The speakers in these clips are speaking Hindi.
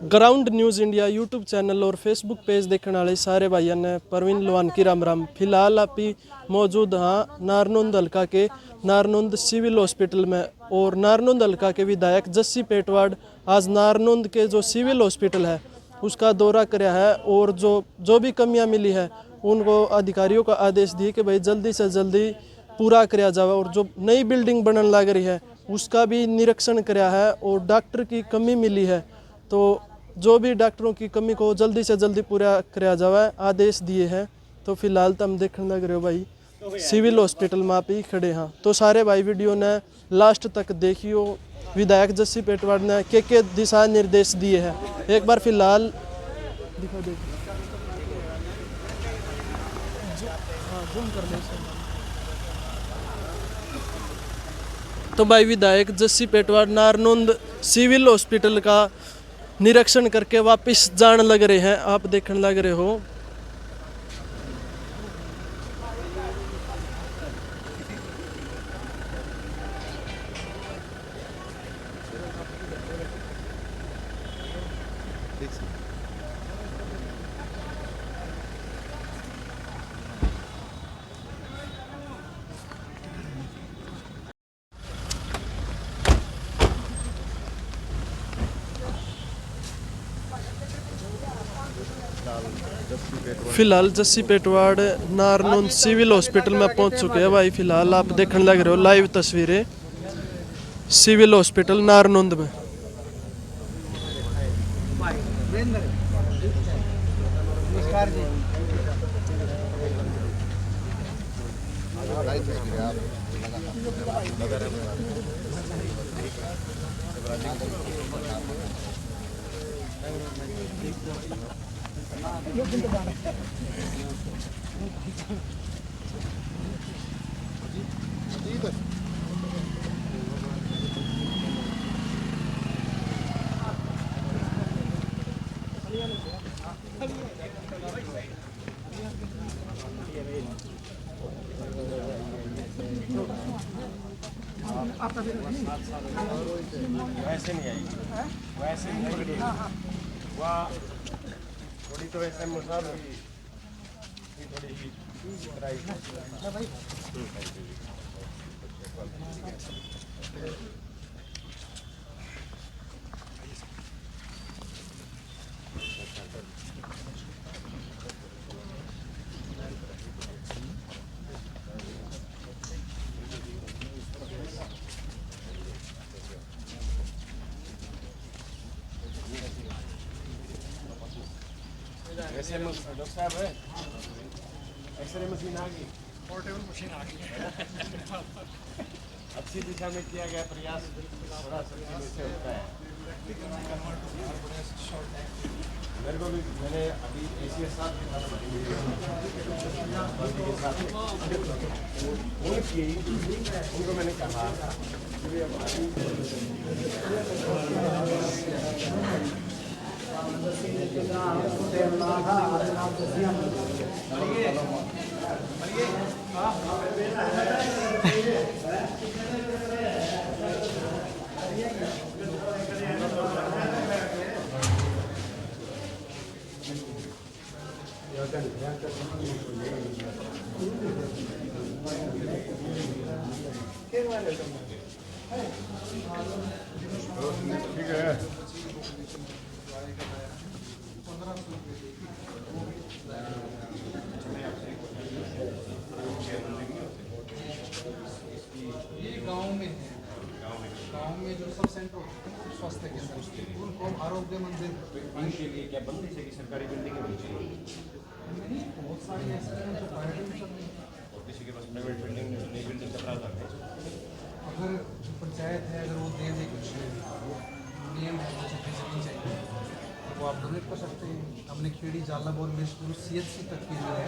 Ground news India YouTube channel और फेसबुक पेज देखने वाले सारे भाइयों ने परवीन लवान की राम राम। फिलहाल आप ही मौजूद हाँ नारनौंद हल्का के नारनौंद सिविल हॉस्पिटल में। और नारनौंद हल्का के विधायक जस्सी पेटवाड़ आज नारनौंद के जो सिविल हॉस्पिटल है उसका दौरा कराया है और जो भी कमियां मिली है उनको अधिकारियों का आदेश दिए कि भाई जल्दी से जल्दी पूरा कराया जाए। और जो नई बिल्डिंग बनने लग रही है उसका भी निरीक्षण कराया है। और डॉक्टर की कमी मिली है तो जो भी डॉक्टरों की कमी को जल्दी से जल्दी पूरा कराया जाए आदेश दिए हैं। तो फिलहाल तो हम देखने लग रहे हो भाई सिविल हॉस्पिटल में आप ही खड़े हैं। तो सारे भाई वीडियो ने लास्ट तक देखियो। विधायक जस्सी पेटवाड़ ने के दिशा निर्देश दिए हैं एक बार फिलहाल दिखा दे। तो भाई विधायक जस्सी पेटवाड़ नारनौंद सिविल हॉस्पिटल का निरीक्षण करके वापस जाने लग रहे हैं। आप देखने लग रहे हो फिलहाल जस्सी पेटवाड़ नारनौंद सिविल हॉस्पिटल में पहुंच चुके हैं भाई। फिलहाल आप देखने लग रहे हो लाइव तस्वीरें सिविल हॉस्पिटल नारनौंद में। वैसे नहीं आएगी, वैसे नहीं वहाँ थोड़ी तो ऐसे मुसाल थोड़ी ऐसे डॉक्टर साहब है एक्सरे मशीन आ गई, पोर्टेबल मशीन आ गई अच्छी दिशा में किया गया प्रयास थोड़ा सच्ची में से होता है। मेरे को भी मैंने अभी एसीएस साहब के साथ उनको मैंने कहा ठीक है गांव में जो सब सेंटर स्वास्थ्य केंद्र उनको आरोग्य मंदिर इनके लिए क्या बनती है कि सरकारी बिल्डिंग बननी चाहिए नहीं, बहुत सारी ऐसे हैं जो प्राइवेट चल रही हैं। और किसी के पास प्राइवेट बिल्डिंग नई बिल्डिंग का प्रावधान है। अगर पंचायत है अगर वो दे दे कुछ नियम है जैसे फैसिलिटी चाहिए तो वो आप डोनेट कर सकते हैं। हमने खेड़ी झालावाड़ में CHC तक के जो है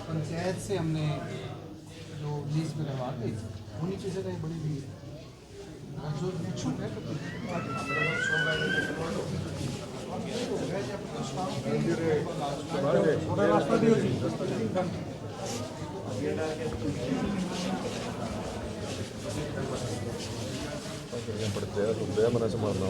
पंचायत से हमने जो लीज में करवा दी उन्हीं चीज़ें का बड़ी भी है जो इच्छुक है तो रास्ता दियो जी पड़ते हैं तो मारना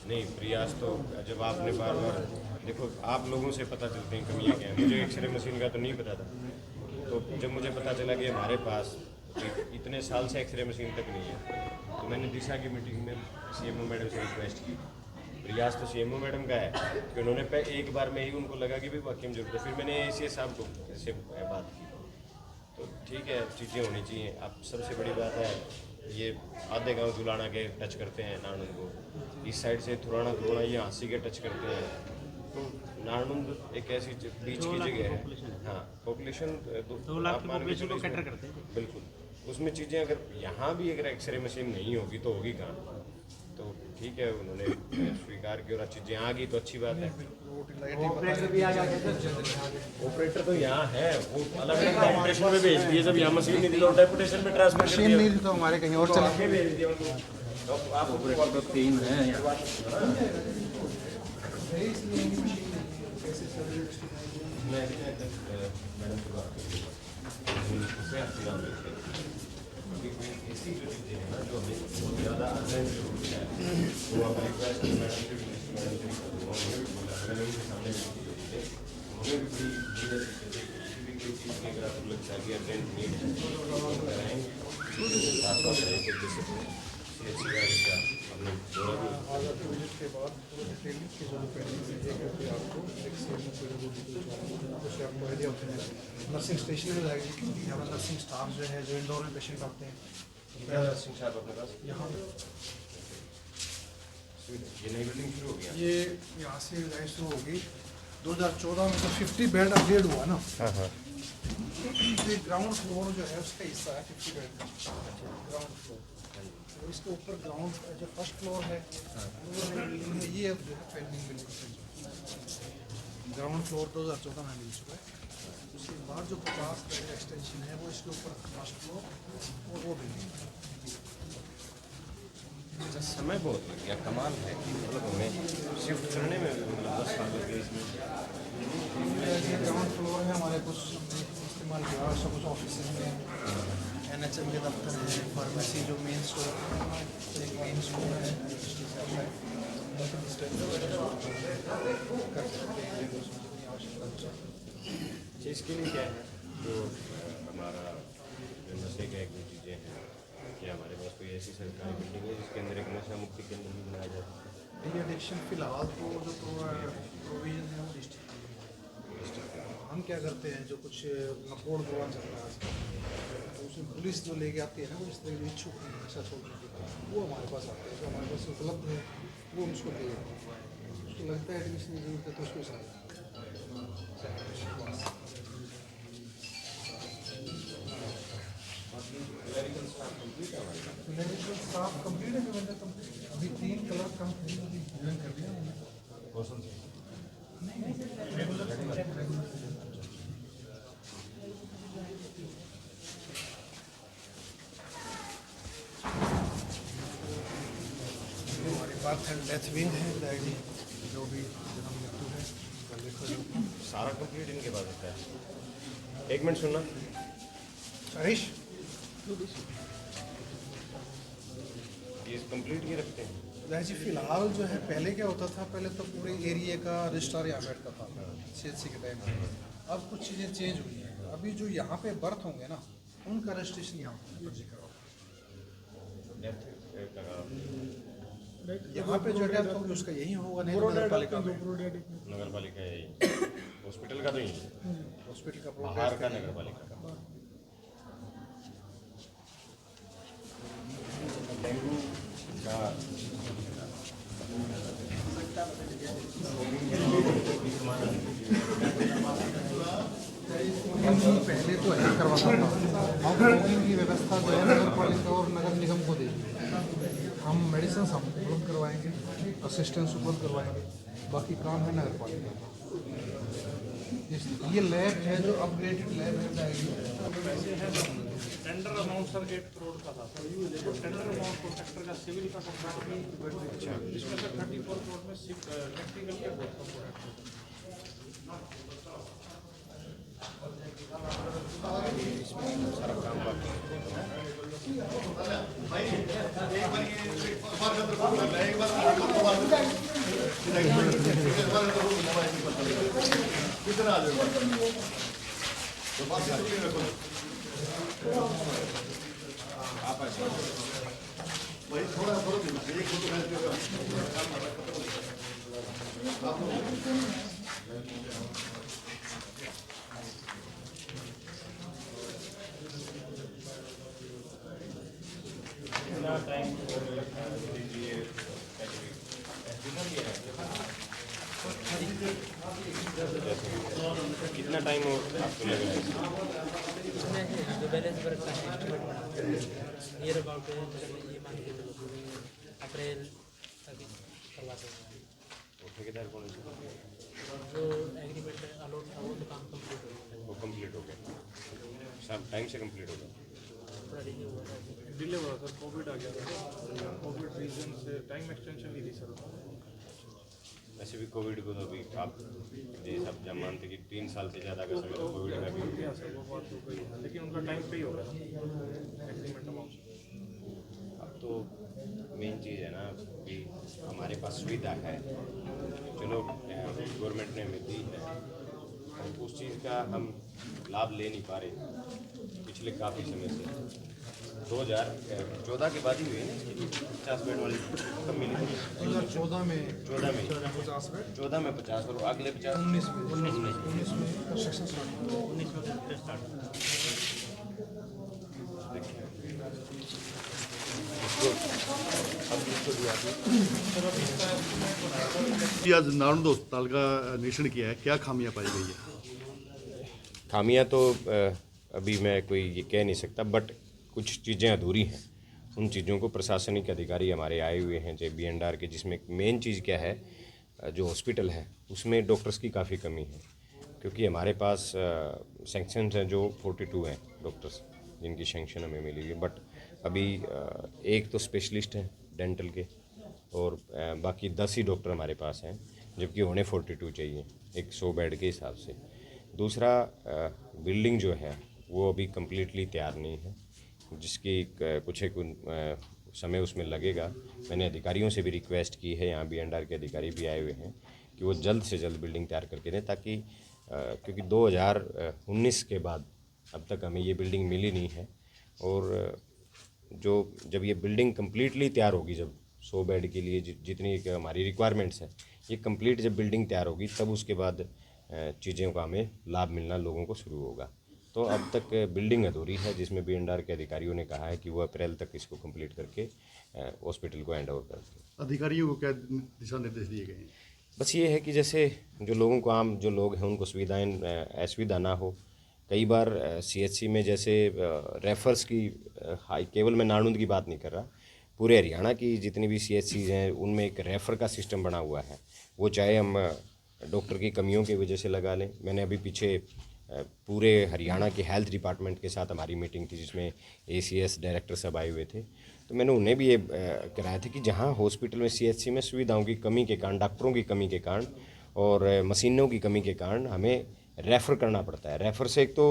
नहीं प्रयास तो जब आपने बार बार देखो, आप लोगों से पता चलती हैं कमियाँ क्या हैं। मुझे एक्सरे मशीन का तो नहीं पता था, तो जब मुझे पता चला कि हमारे पास इतने साल से एक्सरे मशीन तक नहीं है, तो मैंने दिशा की मीटिंग में सीएमओ मैडम से रिक्वेस्ट की। प्रयास तो सीएमओ मैडम का है कि उन्होंने एक बार में ही उनको लगा कि भाई वाकई में जरूरत है। फिर मैंने एसीएस साहब को से बात की, तो ठीक है चीज़ें होनी चाहिए। अब सबसे बड़ी बात है ये आधे गांव जुलाना के टच करते हैं नारनंद को, इस साइड से थुराना थुराना ये हांसी के टच करते हैं। तो नारनंद एक ऐसी बीच की जगह है, हाँ पॉपुलेशन 2 लाख की पॉपुलेशन को कैटर करते हैं बिल्कुल। उसमें चीज़ें अगर यहाँ भी अगर एक्सरे मशीन नहीं होगी तो होगी कहाँ? तो ठीक है उन्होंने स्वीकार किया और चीज़ें आ गई तो अच्छी बात है। ऑपरेटर तो यहाँ है, वो अलग अलग डेपुटेशन में भेज दिए। जब यहाँ मशीन नहीं दी तो डेपुटेशन में ट्रांसफर कर दिया। नहीं तो हमारे कहीं और चला आगे भेज दिया उनको। तो आप ऑपरेटर तो 3 है यहाँ। मैडम से बात करिए, ऐसी जो चीज़ें हैं ना जो हमें बहुत ज़्यादा अर्जेंट जरूरत है, वो आप रिक्वेस्ट मैडम से भी बोला, मैंने उनके सामने भी की, उन्होंने भी बड़ी धीरे भी कोई चीज़ नहीं अगर आपको लगता है कि अर्जेंट नीड है तो कराएंगे। साथ साथ रहेंगे जैसे हमने बोला के बाद ट्रेनिंग की जो पेंडिंग है करके आपको एक से आपको आइडिया होते हैं। नर्सिंग स्टेशन में जाएगी, यहाँ पर नर्सिंग स्टाफ जो है जो इंडोर में पेशेंट आते हैं सिंह साहब अपने पास यहाँ ये नई बिल्डिंग शुरू हो गया। ये यहाँ से लाइन शुरू होगी 2014 में। तो 50 बेड अपग्रेड हुआ ना, ये ग्राउंड फ्लोर जो है उसका हिस्सा है 50 बेड का ग्राउंड फ्लोर। तो इसके ऊपर ग्राउंड जो फर्स्ट फ्लोर है बिल्डिंग है, ये अब जो है पेंडिंग बिल्डिंग ग्राउंड फ्लोर 2014 में मिल चुका है। उसके बाद जो 50 बेड एक्सटेंशन है वो इसके ऊपर फर्स्ट फ्लोर और वो बिल्डिंग। अच्छा समय बहुत लग गया, कमाल है कि मतलब हमें शिफ्ट करने में मतलब 10 साल लग गए इसमें। ये ग्राउंड फ्लोर है हमारे, कुछ इस्तेमाल किया और सब कुछ ऑफिस में NHM के दफ्तर है, फार्मेसी जो मेन स्टोर एक मेन स्टोर है इसके लिए क्या है जो हमारा जो नशे का एक दो चीज़ें हैं, क्या हमारे पास कोई ऐसी सरकारी बिल्डिंग है जिसके अंदर एक नशा मुक्ति केंद्र भी बनाया जाए? ये एडिक्शन फिलहाल तो जो प्रोविजन है वो डिस्ट्रिक्ट। हम क्या करते हैं जो कुछ नकोड़ दौरान चल रहा है तो उसमें पुलिस जो लेके आती है ना, वो इस तरह जो इच्छुक है नशा छोड़ने के, वो हमारे पास आते हैं। जो हमारे पास उपलब्ध है वो उसको दे देते हैं। उसको लगता है एडमिशन की जरूरत है तो उसको साथ मेडिकल स्टाफ कंप्लीट है कि बंदा कंप्लीट। अभी 3 क्लर्क कंप्लीट अभी ज्वाइन कर दिया उन्होंने। हमारी बात है डेथ विंग है डायरी जो भी जन्म मृत्यु है उनका देखो जो सारा कंप्लीट इनके पास होता है। एक मिनट सुनना हरीश ये कंप्लीट ही रखते हैं। वैसे फिलहाल जो है पहले क्या होता था, पहले तो पूरे एरिया का रजिस्ट्रार यहाँ बैठता था CHC के टाइम में। अब कुछ चीज़ें चेंज हुई हैं। अभी जो यहाँ पे बर्थ होंगे ना उनका रजिस्ट्रेशन यहाँ फर्जी कराओ। यहाँ पे जो डेथ होगी उसका यही होगा, नहीं तो नगर पालिका में। नगर पालिका यही, हॉस्पिटल का तो यही, हॉस्पिटल का बाहर का नगर पालिका का। डेंगू का पहले तो ऐसे करवाता था। अब फॉगिंग की व्यवस्था जो है नगर पालिका और नगर निगम को देगी। हम मेडिसिन हम उपलब्ध करवाएंगे, असिस्टेंस उपलब्ध करवाएंगे, बाकी काम है नगर पालिका का। ये लैब है जो अपग्रेडेड लैब है। टेंडर अमाउंट सर 8 करोड़ का था। तो टेंडर अमाउंट प्रोटेक्टर का सिविल का अच्छा, इसमें सर 34 करोड़ में टेक्निकल के बोर्ड का प्रोडक्ट। इसमें कितना टाइम हो आपको लग रहा है इसमें? इसमें है जो बैलेंस वर्क का है नियर अबाउट ये मान के चलो अप्रैल तक करवाते हैं। वो ठेकेदार कौन है? जो एग्रीमेंट अलॉट था वो तो काम कंप्लीट हो गया वो कंप्लीट हो गया, सब टाइम से कंप्लीट हो गया। थोड़ा डिले हुआ था। डिले हुआ सर, कोविड आ गया था, कोविड रीजन से टाइम एक्सटेंशन ली थी सर। वैसे भी कोविड को तो अभी आप ये सब जब मानते कि 3 साल से ज़्यादा का समय तो कोविड का भी हो गया। क्या सर वो बात तो गई है, लेकिन उनका टाइम पे ही हो गया एग्रीमेंट अमाउंट। अब तो मेन चीज़ है ना कि हमारे पास सुविधा है, चलो गवर्नमेंट ने हमें दी है और उस चीज़ का हम लाभ ले नहीं पा रहे पिछले काफ़ी समय से। 2014 के बाद ही हुई है ना इसकी 50 बेड वाली कब मिली थी? 2014 में 14 में 50 बेड, 14 में 50 और अगले 50 19 में कंस्ट्रक्शन स्टार्ट हुआ। 19 में स्टार्ट हुआ। जी आज नालंदा अस्पताल का निरीक्षण किया है, क्या खामियां पाई गई है? खामियां तो अभी मैं कोई ये कह नहीं सकता, बट कुछ चीज़ें अधूरी हैं। उन चीज़ों को प्रशासनिक अधिकारी हमारे आए हुए हैं JB&R के, जिसमें मेन चीज़ क्या है, जो हॉस्पिटल है उसमें डॉक्टर्स की काफ़ी कमी है, क्योंकि हमारे पास सेंक्शन हैं जो 42 हैं डॉक्टर्स जिनकी सेंक्शन हमें मिली हुई है, बट अभी एक तो स्पेशलिस्ट हैं डेंटल के और बाकी 10 ही डॉक्टर हमारे पास हैं, जबकि उन्हें 42 चाहिए एक 100 बेड के हिसाब से। दूसरा बिल्डिंग जो है वो अभी कम्प्लीटली तैयार नहीं है, जिसकी कुछ एक समय उसमें लगेगा। मैंने अधिकारियों से भी रिक्वेस्ट की है, यहाँ B&R के अधिकारी भी आए हुए हैं कि वो जल्द से जल्द बिल्डिंग तैयार करके दें, ताकि क्योंकि 2019 के बाद अब तक हमें ये बिल्डिंग मिली नहीं है। और जब ये बिल्डिंग कम्प्लीटली तैयार होगी, जब 100 बेड के लिए जितनी हमारी रिक्वायरमेंट्स हैं, ये कंप्लीट जब बिल्डिंग तैयार होगी तब उसके बाद चीज़ों का हमें लाभ मिलना लोगों को शुरू होगा। तो अब तक बिल्डिंग अधूरी है, जिसमें B&R के अधिकारियों ने कहा है कि वो अप्रैल तक इसको कंप्लीट करके हॉस्पिटल को हैंड ओवर कर दें। अधिकारियों को क्या दिशा निर्देश दिए गए हैं? बस ये है कि जैसे जो लोगों को, आम जो लोग हैं उनको सुविधाएं असुविधा ना हो। कई बार CHC में जैसे रेफर्स की केवल मैं नालंदा की बात नहीं कर रहा, पूरे हरियाणा की जितनी भी CHCs हैं उनमें एक रेफ़र का सिस्टम बना हुआ है। वो चाहे हम डॉक्टर की कमियों की वजह से लगा लें। मैंने अभी पीछे पूरे हरियाणा के हेल्थ डिपार्टमेंट के साथ हमारी मीटिंग थी, जिसमें ACS डायरेक्टर सब आए हुए थे, तो मैंने उन्हें भी ये कराया था कि जहाँ हॉस्पिटल में CHC में सुविधाओं की कमी के कारण, डॉक्टरों की कमी के कारण और मशीनों की कमी के कारण हमें रेफ़र करना पड़ता है। रेफ़र से एक तो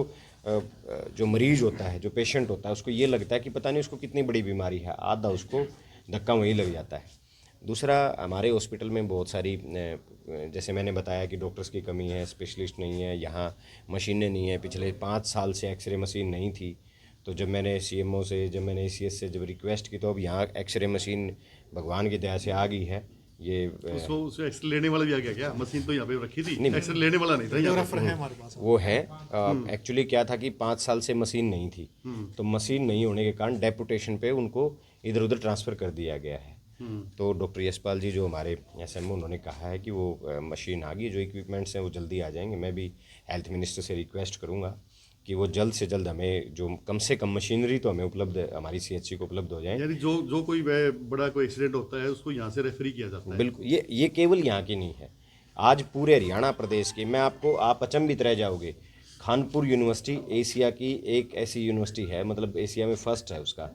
जो मरीज़ होता है, जो पेशेंट होता है, उसको ये लगता है कि पता नहीं उसको कितनी बड़ी बीमारी है, आधा उसको धक्का वहीं लग जाता है। दूसरा, हमारे हॉस्पिटल में बहुत सारी जैसे मैंने बताया कि डॉक्टर्स की कमी है, स्पेशलिस्ट नहीं है, यहाँ मशीनें नहीं हैं। पिछले 5 साल से एक्सरे मशीन नहीं थी, तो जब मैंने CMO से, जब मैंने ACS से जब रिक्वेस्ट की, तो अब यहाँ एक्सरे मशीन भगवान की दया से आ गई है। ये उसको एक्सरे लेने वाला भी आ गया क्या? मशीन तो यहाँ पे रखी थी, नहीं, एक्सरे लेने वाला नहीं था यहाँ पे। है हमारे पास। वो है एक्चुअली क्या था कि 5 साल से मशीन नहीं थी, तो मशीन नहीं होने के कारण डेपुटेशन पे उनको इधर उधर ट्रांसफ़र कर दिया गया है। तो डॉक्टर यशपाल जी जो हमारे SMO, उन्होंने कहा है कि वो मशीन आ गई, जो इक्विपमेंट्स हैं वो जल्दी आ जाएंगे। मैं भी हेल्थ मिनिस्टर से रिक्वेस्ट करूंगा कि वो जल्द से जल्द हमें जो कम से कम मशीनरी तो हमें उपलब्ध, हमारी CHC को उपलब्ध हो जाए। यानी जो कोई बड़ा कोई एक्सीडेंट होता है उसको यहाँ से रेफरी किया जाता है। बिल्कुल, ये केवल यहाँ की नहीं है, आज पूरे हरियाणा प्रदेश की। आप अचंभित रह जाओगे, खानपुर यूनिवर्सिटी एशिया की एक ऐसी यूनिवर्सिटी है, मतलब एशिया में फर्स्ट है उसका,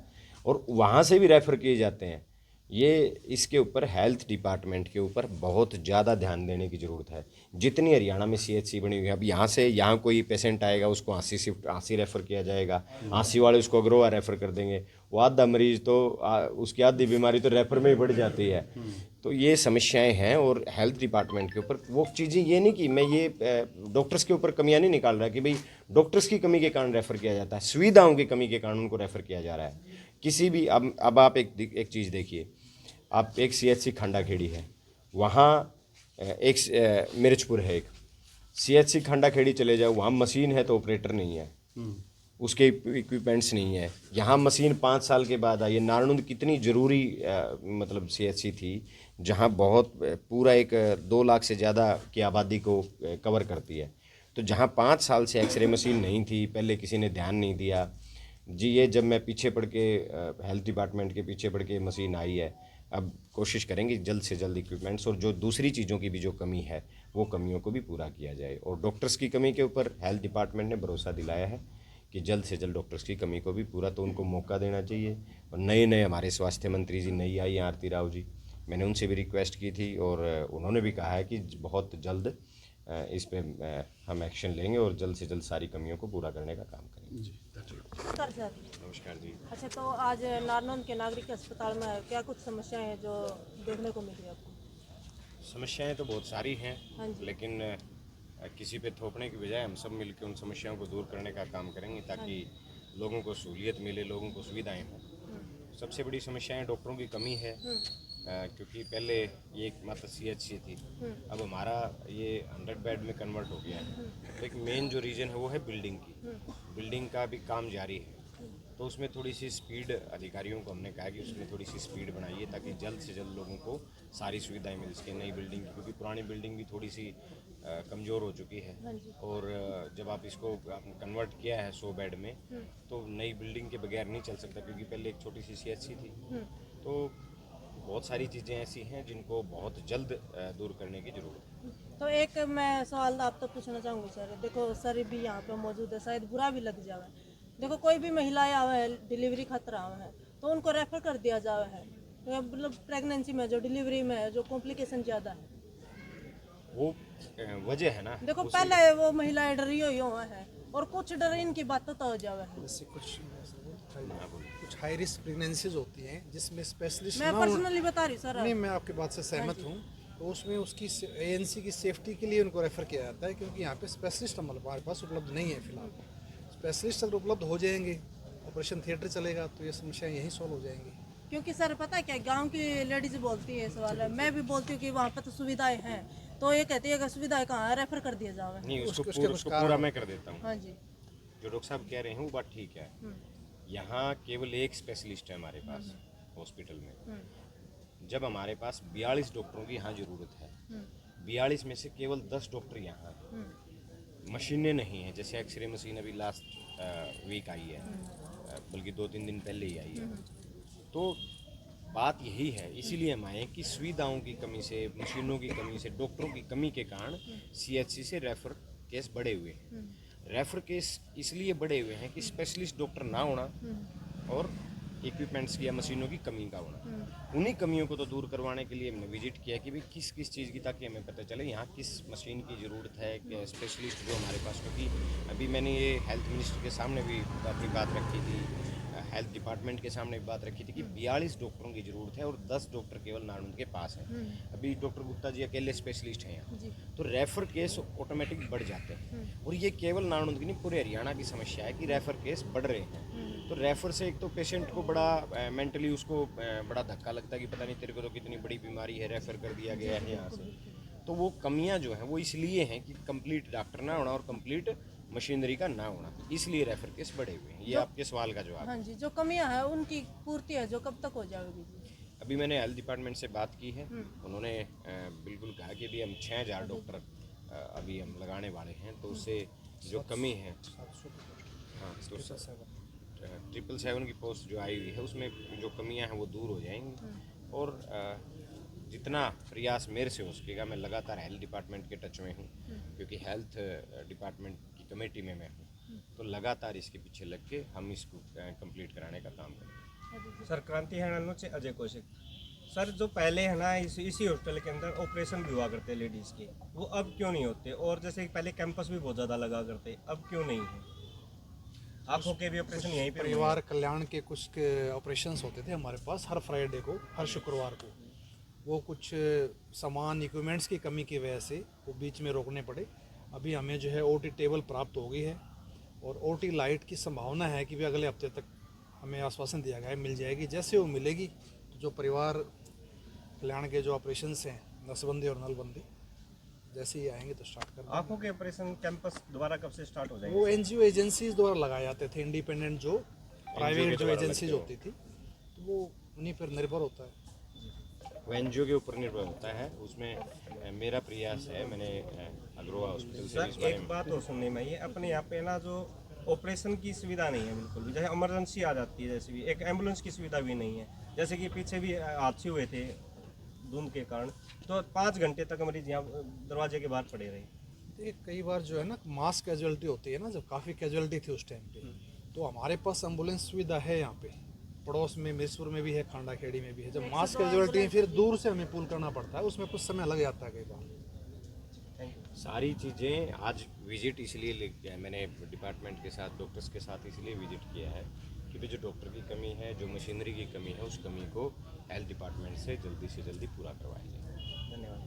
और वहाँ से भी रेफ़र किए जाते हैं। ये इसके ऊपर हेल्थ डिपार्टमेंट के ऊपर बहुत ज़्यादा ध्यान देने की ज़रूरत है। जितनी हरियाणा में CHC बनी हुई है, अब यहाँ कोई पेशेंट आएगा उसको आंसी रेफ़र किया जाएगा, आंसी वाले उसको अग्रोहा रेफ़र कर देंगे, वो आधा मरीज़ तो उसकी आधी बीमारी तो रेफ़र में ही बढ़ जाती है। तो ये समस्याएं हैं और हेल्थ डिपार्टमेंट के ऊपर वो चीज़ें, ये नहीं कि मैं ये डॉक्टर्स के ऊपर कमियां नहीं निकाल रहा कि भाई डॉक्टर्स की कमी के कारण रेफ़र किया जाता है, सुविधाओं की कमी के कारण उनको रेफ़र किया जा रहा है। किसी भी अब आप एक चीज़ देखिए, आप एक CHC खंडाखेड़ी है, वहाँ एक मिर्चपुर है, एक CHC खंडाखेड़ी चले जाओ, वहाँ मशीन है तो ऑपरेटर नहीं है, उसके इक्विपमेंट्स नहीं है। यहाँ मशीन 5 साल के बाद आई है। नारनौंद कितनी ज़रूरी मतलब CHC थी, जहाँ बहुत पूरा एक 2 लाख से ज़्यादा की आबादी को कवर करती है। तो जहाँ 5 साल से एक्सरे मशीन नहीं थी, पहले किसी ने ध्यान नहीं दिया जी। ये जब मैं पीछे पड़ के हेल्थ डिपार्टमेंट के पीछे पड़ के मशीन आई है, अब कोशिश करेंगे जल्द से जल्द इक्विपमेंट्स और जो दूसरी चीज़ों की भी जो कमी है वो कमियों को भी पूरा किया जाए। और डॉक्टर्स की कमी के ऊपर हेल्थ डिपार्टमेंट ने भरोसा दिलाया है कि जल्द से जल्द डॉक्टर्स की कमी को भी पूरा, तो उनको मौका देना चाहिए। और नए हमारे स्वास्थ्य मंत्री जी नई आई हैं, आरती राव जी, मैंने उनसे भी रिक्वेस्ट की थी और उन्होंने भी कहा है कि बहुत जल्द इस पे हम एक्शन लेंगे और जल्द से जल्द सारी कमियों को पूरा करने का काम करेंगे। नमस्कार सर। नमस्कार जी। अच्छा, तो आज नारनौंद के नागरिक अस्पताल में क्या कुछ समस्याएं हैं जो देखने को मिली आपको? समस्याएं तो बहुत सारी हैं, हाँ जी। लेकिन किसी पे थोपने की बजाय हम सब मिलकर उन समस्याओं को दूर करने का काम करेंगे ताकि लोगों को सहूलियत मिले, लोगों को सुविधाएं हों। सबसे बड़ी समस्याएं डॉक्टरों की कमी है, क्योंकि पहले ये एक मात्र CHC थी, अब हमारा ये 100 बेड में कन्वर्ट हो गया है। तो एक मेन जो रीज़न है वो है बिल्डिंग की। बिल्डिंग का भी काम जारी है, तो उसमें थोड़ी सी स्पीड, अधिकारियों को हमने कहा कि उसमें थोड़ी सी स्पीड बनाइए ताकि जल्द से जल्द लोगों को सारी सुविधाएं मिल सकें। नई बिल्डिंग, क्योंकि पुरानी बिल्डिंग भी थोड़ी सी कमज़ोर हो चुकी है, और जब आप इसको आपने कन्वर्ट किया है 100 बेड में, तो नई बिल्डिंग के बगैर नहीं चल सकता, क्योंकि पहले एक छोटी सी CHC थी। तो बहुत सारी चीज़ें ऐसी हैं जिनको बहुत जल्द दूर करने की ज़रूरत है। तो एक मैं सवाल आप तो पूछना चाहूँगी सर। देखो सर भी यहाँ पे मौजूद है, शायद बुरा भी लग जावे। देखो कोई भी महिलाएं आवे है, डिलीवरी खातर आवे है, तो उनको रेफर कर दिया जावे है। तो मतलब प्रेगनेंसी में जो डिलीवरी में जो कॉम्प्लिकेशन ज़्यादा है, वो वजह है ना। देखो पहले वो महिलाएं डरी हुई है और कुछ डर इनकी बातों तो हो जावे है। जैसे कुछ हाई रिस्क प्रेगनेंसीज होती हैं जिसमें स्पेशलिस्ट मैं ना पर्सनली बता रही सर। नहीं, मैं आपकी बात से सहमत हूँ। तो उसमें उसकी ANC की सेफ्टी के लिए उनको रेफ़र किया जाता है, क्योंकि यहाँ पे स्पेशलिस्ट हमारे पास उपलब्ध नहीं है फिलहाल। स्पेशलिस्ट अगर उपलब्ध हो जाएंगे, ऑपरेशन थिएटर चलेगा, तो ये समस्याएं यहीं सॉल्व हो जाएंगी। क्योंकि सर पता है क्या, गांव की लेडीज बोलती है सवाल है, मैं भी बोलती हूँ कि वहाँ पे तो सुविधाएं हैं, तो ये कहती है कि सुविधाएं कहाँ है, रेफर कर दिया जावे। नहीं, उसको उसके कुछ उसको कारण पूरा मैं कर देता हूँ। हाँ जी। जो डॉक्टर साहब कह रहे हैं वो बात ठीक है। यहाँ केवल एक स्पेशलिस्ट है हमारे पास हॉस्पिटल में, जब हमारे पास 42 डॉक्टरों की यहाँ ज़रूरत है, 42 में से केवल 10 डॉक्टर यहाँ हैं। मशीनें नहीं हैं, जैसे एक्सरे मशीन अभी लास्ट वीक आई है, बल्कि 2-3 दिन पहले ही आई है। तो बात यही है, इसीलिए हम आए कि सुविधाओं की कमी से, मशीनों की कमी से, डॉक्टरों की कमी के कारण CHC से रेफर केस बढ़े हुए हैं। रेफर केस इसलिए बढ़े हुए हैं कि स्पेशलिस्ट डॉक्टर ना होना और इक्विपमेंट्स की या मशीनों की कमी का होना। उन्हीं कमियों को तो दूर करवाने के लिए हमने विजिट किया कि भाई किस किस चीज़ की, ताकि हमें पता चले यहाँ किस मशीन की ज़रूरत है, क्या स्पेशलिस्ट जो हमारे पास। क्योंकि अभी मैंने ये हेल्थ मिनिस्टर के सामने भी अपनी बात रखी थी, हेल्थ डिपार्टमेंट के सामने भी बात रखी थी कि 42 डॉक्टरों की ज़रूरत है और 10 डॉक्टर केवल नारनौंद के पास हैं। अभी डॉक्टर गुप्ता जी अकेले स्पेशलिस्ट हैं यहाँ, तो रेफर केस ऑटोमेटिक बढ़ जाते हैं। और ये केवल नारनौंद की नहीं, पूरे हरियाणा की समस्या है कि रेफर केस बढ़ रहे हैं। तो रेफर से एक तो पेशेंट को बड़ा मेंटली उसको बड़ा धक्का लगता है कि पता नहीं तेरे को तो कितनी बड़ी बीमारी है, रेफर कर दिया गया है यहाँ से। तो वो कमियाँ जो हैं वो इसलिए हैं कि कंप्लीट डॉक्टर ना होना और कंप्लीट मशीनरी का ना होना, इसलिए रेफर केस बढ़े हुए हैं। ये आपके सवाल का जवाब। हाँ जी, जो कमियां हैं उनकी पूर्ति है जो कब तक हो जाएगी जी? अभी मैंने हेल्थ डिपार्टमेंट से बात की है, उन्होंने बिल्कुल कहा कि अभी हम 6000 डॉक्टर अभी हम लगाने वाले हैं, तो उससे जो कमी है, हाँ, तो 777 की पोस्ट जो आई हुई है उसमें जो कमियां हैं वो दूर हो जाएंगी। और जितना प्रयास मेरे से हो सकेगा, मैं लगातार हेल्थ डिपार्टमेंट के टच में हूँ, क्योंकि हेल्थ डिपार्टमेंट की कमेटी में मैं हूँ, तो लगातार इसके पीछे लग के हम इसको कंप्लीट कराने का काम करेंगे। सर, क्रांति हरियाणा से अजय कौशिक। सर जो पहले है ना इसी हॉस्टल के अंदर ऑपरेशन भी हुआ करते लेडीज़ के, वो अब क्यों नहीं होते? और जैसे पहले कैंपस भी बहुत ज़्यादा लगा करते, अब क्यों नहीं है? आँखों के भी ऑपरेशन यहीं पे परिवार कल्याण के कुछ ऑपरेशंस होते थे हमारे पास हर फ्राइडे को, हर शुक्रवार को। वो कुछ सामान इक्विपमेंट्स की कमी की वजह से वो बीच में रोकने पड़े। अभी हमें जो है ओटी टेबल प्राप्त हो गई है और ओटी लाइट की संभावना है कि भी अगले हफ्ते तक हमें आश्वासन दिया गया है मिल जाएगी। जैसे वो मिलेगी तो जो परिवार कल्याण के जो ऑपरेशंस हैं, नसबंदी और नलबंदी, जैसे ही आएंगे तो स्टार्ट कर देंगे। आँखों के ऑपरेशन कैंपस दोबारा कब से स्टार्ट हो जाएंगे? वो एनजीओ एजेंसीज द्वारा लगाए जाते थे, इंडिपेंडेंट जो प्राइवेट जो एजेंसीज होती थी, तो वो उन्हीं पर निर्भर होता है। वो एनजीओ के ऊपर निर्भर होता है। उसमें मेरा प्रयास है, मैंने अग्रवा हॉस्पिटल से इस सर बारे एक में बात और सुनने में, ये अपने यहाँ पे ना जो ऑपरेशन की सुविधा नहीं है बिल्कुल भी। जैसे इमरजेंसी आ जाती है, जैसे भी एक एम्बुलेंस की सुविधा भी नहीं है। जैसे कि पीछे भी हादसे हुए थे धुंध के कारण, तो 5 घंटे तक मरीज यहाँ दरवाजे के बाहर पड़े रहे। देखिए कई बार जो है ना मास कैजुअलिटी होती है ना, जब काफ़ी कैजुअलिटी थी उस टाइम पे, तो हमारे पास एम्बुलेंस सुविधा है यहाँ पे, पड़ोस में मिरसपुर में भी है, खांडा खेड़ी में भी है। जब मास कैजुअलिटी फिर दूर से हमें पुल करना पड़ता है, उसमें कुछ समय लग जाता है कई बार। सारी चीज़ें आज विजिट इसलिए ले किया है मैंने डिपार्टमेंट के साथ, डॉक्टर्स के साथ इसलिए विजिट किया है कि भाई जो डॉक्टर की कमी है, जो मशीनरी की कमी है, उस कमी को हेल्थ डिपार्टमेंट से जल्दी पूरा करवाया जाए। धन्यवाद।